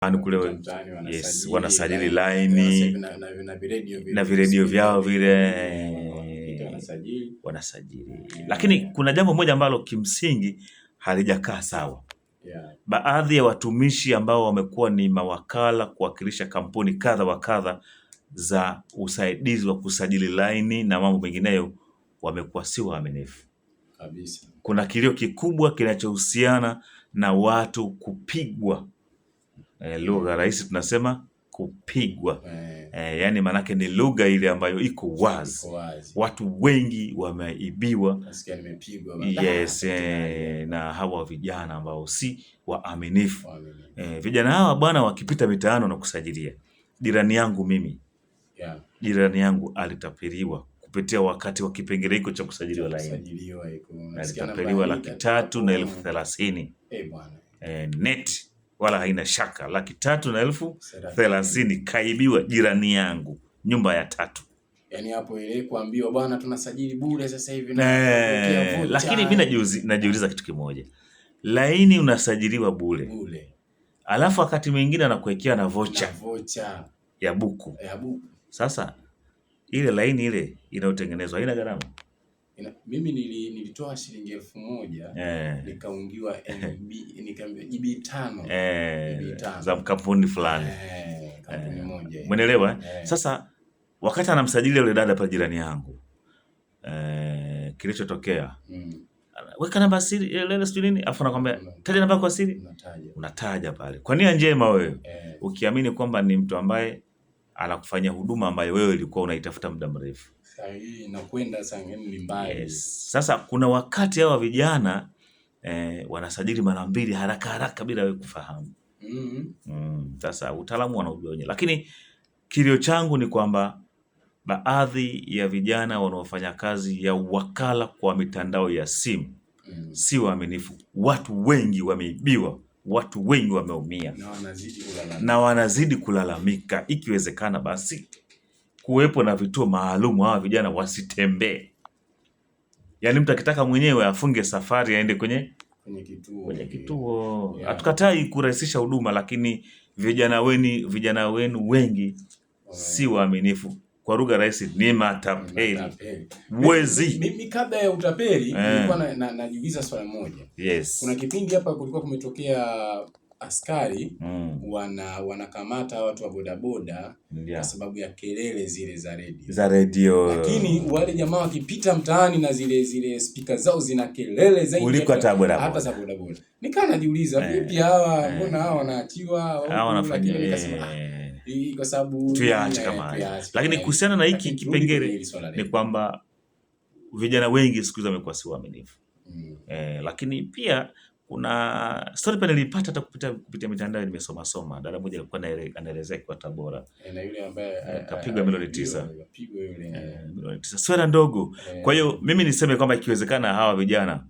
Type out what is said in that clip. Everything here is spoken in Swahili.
kule, yes, wanasajili line na viredio vyao vile wanasajili. Lakini kuna jambo moja ambalo kimsingi halijakaa sawa. Baadhi ya watumishi ambao wamekuwa ni mawakala kuwakilisha kampuni kadha wa kadha za usaidizi wa kusajili line na mambo mengineyo wamekuwa si waaminifu kabisa. Kuna kilio kikubwa kinachohusiana na watu kupigwa. Lugha rahisi tunasema kupigwa. Yani manake ni lugha ile ambayo iko wazi. Watu wengi wameibiwa. Yes, na hawa vijana ambao si waaminifu. Vijana hawa bwana wakipita mitaani na kusajilia. Jirani yangu mimi. Jirani yangu alitapeliwa kupitia wakati wa kipengele hiko cha kusajiliwa laini. Alitapeliwa 330,000. Net wala haina shaka, 330,000 kaibiwa jirani yangu, nyumba ya 3. Yani hapo ile kuambiwa bwana tunasajili bure sasa hivi na lakini mimi najiuliza kitu kimoja. Laini unasajiliwa bure. Alafu wakati mwingine anakuwekea na vocha ya buku. Sasa ile laini ile inayotengenezwa haina gharama. Mimi nilitoa shilingi 1,000 nikaungiwa MB nikaambiwa GB 5 za kampuni fulani. Kampuni moja. Umeelewa? Sasa wakati anamsajili yule dada pale jirani yangu, kilichotokea weka namba siri ile siri nini, afu nakwambia taja namba kwa siri, unataja pale kwa nia njema wewe, ukiamini kwamba ni mtu ambaye anakufanyia huduma ambayo wewe ulikuwa unaitafuta muda mrefu. Sahihi, na kwenda sangeni ni mbaya. Sasa kuna wakati hawa vijana wanasajili mara mbili haraka bila wewe kufahamu. Sasa utaalamu wanaujua wenyewe. Lakini kilio changu ni kwamba baadhi ya vijana wanaofanya kazi ya wakala kwa mitandao ya simu si waaminifu. Watu wengi wameibiwa, watu wengi wameumia na wanazidi kulalamika. Ikiwezekana basi kuwepo na vituo maalum, hawa vijana wasitembee. Yaani mtu akitaka mwenyewe afunge safari aende kwenye kituo. Hatukatai kurahisisha huduma, lakini vijana wenu wengi si waaminifu. Kwa lugha rahisi ni matapeli. Wezi. Mimi kabla ya utapeli nilikuwa najiuliza swali moja. Yes. Kuna kipindi hapa kulikuwa kumetokea askari wanakamata watu wa bodaboda kwa sababu ya kelele zile za radio. Lakini wale jamaa wakipita mtaani na zile speaker zao zina kelele zaidi kuliko hata za bodaboda. Nikaa najiuliza vipi hawa, mbona hawa wanaachiwa hawa wanafanya kwa sababu tuyaache kama. Lakini kuhusiana na hiki kipengele ni kwamba vijana wengi siku hizi wamekuwa si waaminifu. Lakini pia kuna story pale nilipata hata kupitia mitandao, nimesoma. Dada moja alikuwa anaelezea kwa Tabora. Na yule ambaye kapigwa milioni 9. Milioni 9. Swala ndogo. Kwa hiyo mimi niseme kwamba ikiwezekana hawa vijana